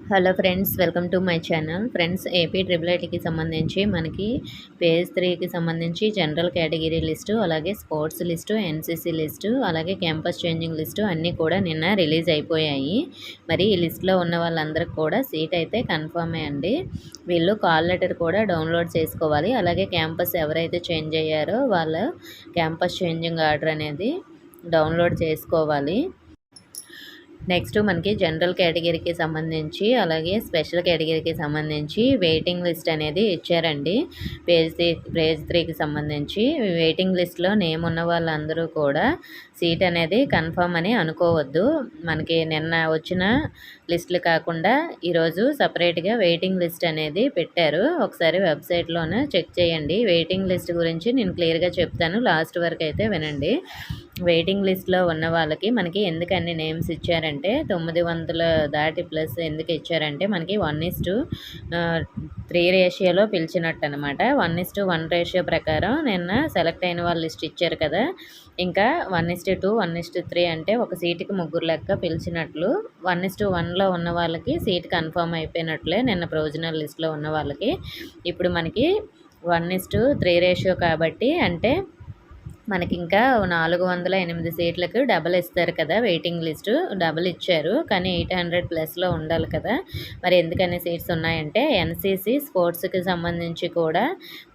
Hello friends, welcome to my channel. Friends, AP triple ఐటీకి సంబంధించి మనకి పేజ్ 3కి సంబంధించి జనరల్ కేటగిరీ లిస్టు, అలాగే స్పోర్ట్స్ లిస్టు, ఎన్సీసీ లిస్టు, అలాగే క్యాంపస్ చేంజింగ్ లిస్టు అన్నీ కూడా నిన్న రిలీజ్ అయిపోయాయి. మరి ఈ లిస్టులో ఉన్న వాళ్ళందరికీ కూడా సీట్ అయితే కన్ఫర్మే అండి. వీళ్ళు కాల్ లెటర్ కూడా డౌన్లోడ్ చేసుకోవాలి. అలాగే క్యాంపస్ ఎవరైతే చేంజ్ అయ్యారో వాళ్ళ క్యాంపస్ చేంజింగ్ ఆర్డర్ అనేది డౌన్లోడ్ చేసుకోవాలి. నెక్స్ట్ మనకి జనరల్ కేటగిరీకి సంబంధించి అలాగే స్పెషల్ కేటగిరీకి సంబంధించి వెయిటింగ్ లిస్ట్ అనేది ఇచ్చారండి. పేజ్ 3కి సంబంధించి వెయిటింగ్ లిస్ట్లో నేమ్ ఉన్న వాళ్ళందరూ కూడా సీట్ అనేది కన్ఫర్మ్ అని అనుకోవద్దు. మనకి నిన్న వచ్చిన లిస్టులు కాకుండా ఈరోజు సపరేట్గా వెయిటింగ్ లిస్ట్ అనేది పెట్టారు. ఒకసారి వెబ్సైట్లోనే చెక్ చేయండి. వెయిటింగ్ లిస్ట్ గురించి నేను క్లియర్గా చెప్తాను, లాస్ట్ వరకు అయితే వినండి. వెయిటింగ్ లిస్ట్లో ఉన్న వాళ్ళకి మనకి ఎందుకు అన్ని నేమ్స్ ఇచ్చారంటే 900 దాటి ప్లస్ ఎందుకు ఇచ్చారంటే మనకి 1:3 రేషియోలో పిలిచినట్టు అనమాట. 1:1 రేషియో ప్రకారం నిన్న సెలెక్ట్ అయిన వాళ్ళు లిస్ట్ ఇచ్చారు కదా. ఇంకా 1:2 1:3 అంటే ఒక సీటుకి 3 లెక్క పిలిచినట్లు. 1:1లో ఉన్న వాళ్ళకి సీట్ కన్ఫర్మ్ అయిపోయినట్లే నిన్న ప్రొవిజనల్ లిస్ట్లో ఉన్న వాళ్ళకి. ఇప్పుడు మనకి 1:3 రేషియో కాబట్టి అంటే మనకి ఇంకా 408 సీట్లకు డబల్ ఇస్తారు కదా. వెయిటింగ్ లిస్టు డబల్ ఇచ్చారు, కానీ 800 ప్లస్లో ఉండాలి కదా. మరి ఎందుకని సీట్స్ ఉన్నాయంటే ఎన్సీసీ స్పోర్ట్స్కి సంబంధించి కూడా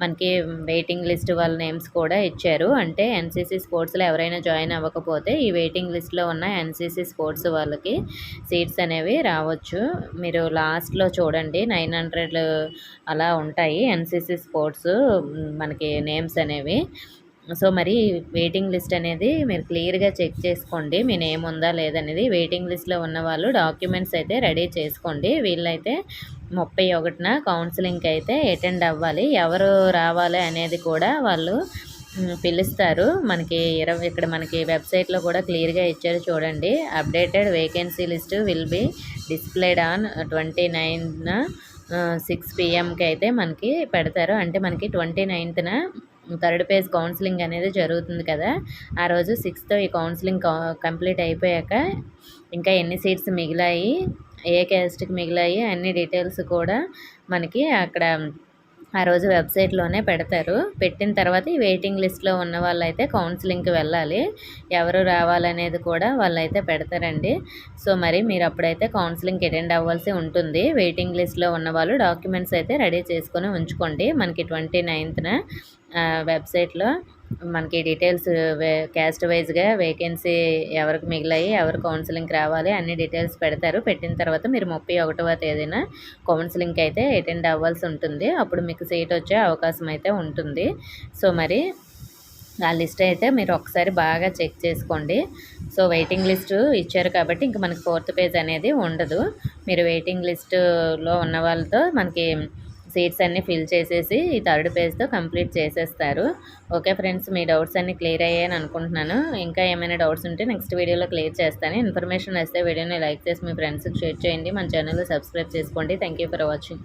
మనకి వెయిటింగ్ లిస్ట్ వాళ్ళ నేమ్స్ కూడా ఇచ్చారు. అంటే ఎన్సీసీ స్పోర్ట్స్లో ఎవరైనా జాయిన్ అవ్వకపోతే ఈ వెయిటింగ్ లిస్ట్లో ఉన్న ఎన్సీసీ స్పోర్ట్స్ వాళ్ళకి సీట్స్ అనేవి రావచ్చు. మీరు లాస్ట్లో చూడండి, 900 అలా ఉంటాయి ఎన్సీసీ స్పోర్ట్స్ మనకి నేమ్స్ అనేవి. సో మరి వెయిటింగ్ లిస్ట్ అనేది మీరు క్లియర్గా చెక్ చేసుకోండి, మీ నేమ్ ఉందా లేదనేది. వెయిటింగ్ లిస్ట్లో ఉన్న వాళ్ళు డాక్యుమెంట్స్ అయితే రెడీ చేసుకోండి. వీళ్ళైతే 31న కౌన్సిలింగ్కి అయితే అటెండ్ అవ్వాలి. ఎవరు రావాలి అనేది కూడా వాళ్ళు పిలుస్తారు. మనకి ఇక్కడ మనకి వెబ్సైట్లో కూడా క్లియర్గా ఇచ్చారు చూడండి. Updated vacancy list will be displayed on 29న 6 PM అయితే మనకి పెడతారు. అంటే మనకి 29న థర్డ్ పేజ్ కౌన్సిలింగ్ అనేది జరుగుతుంది కదా. ఆ రోజు 6తో ఈ కౌన్సిలింగ్ కంప్లీట్ అయిపోయాక ఇంకా ఎన్ని సీట్స్ మిగిలాయి, ఏ క్యాస్ట్కి మిగిలాయి అన్ని డీటెయిల్స్ కూడా మనకి అక్కడ ఆ రోజు వెబ్సైట్లోనే పెడతారు. పెట్టిన తర్వాత ఈ వెయిటింగ్ లిస్ట్లో ఉన్న వాళ్ళైతే కౌన్సిలింగ్కి వెళ్ళాలి. ఎవరు రావాలనేది కూడా వాళ్ళైతే పెడతారండి. సో మరి మీరు అప్పుడైతే కౌన్సిలింగ్కి అటెండ్ అవ్వాల్సి ఉంటుంది. వెయిటింగ్ లిస్ట్లో ఉన్న వాళ్ళు డాక్యుమెంట్స్ అయితే రెడీ చేసుకొని ఉంచుకోండి. మనకి 29న వెబ్సైట్లో మనకి డీటెయిల్స్ క్యాస్ట్ వైజ్గా వేకెన్సీ ఎవరికి మిగిలాయి, ఎవరు కౌన్సిలింగ్కి రావాలి అన్ని డీటెయిల్స్ పెడతారు. పెట్టిన తర్వాత మీరు 31వ తేదీన కౌన్సిలింగ్కి అయితే అటెండ్ అవ్వాల్సి ఉంటుంది. అప్పుడు మీకు సీట్ వచ్చే అవకాశం అయితే ఉంటుంది. సో మరి ఆ లిస్ట్ అయితే మీరు ఒకసారి బాగా చెక్ చేసుకోండి. సో వెయిటింగ్ లిస్టు ఇచ్చారు కాబట్టి ఇంక మనకి 4th పేజ్ అనేది ఉండదు. మీరు వెయిటింగ్ లిస్టులో ఉన్న వాళ్ళతో మనకి సీట్స్ అన్నీ ఫిల్ చేసేసి ఈ థర్డ్ పేజ్తో కంప్లీట్ చేసేస్తారు. ఓకే ఫ్రెండ్స్, మీ డౌట్స్ అన్నీ క్లియర్ అయ్యాయని అనుకుంటున్నాను. ఇంకా ఏమైనా డౌట్స్ ఉంటే నెక్స్ట్ వీడియోలో క్లియర్ చేస్తాను. ఇన్ఫర్మేషన్ వస్తే వీడియోని లైక్ చేసి మీ ఫ్రెండ్స్కి షేర్ చేయండి. మన ఛానల్ సబ్స్క్రైబ్ చేసుకోండి. Thank you for watching.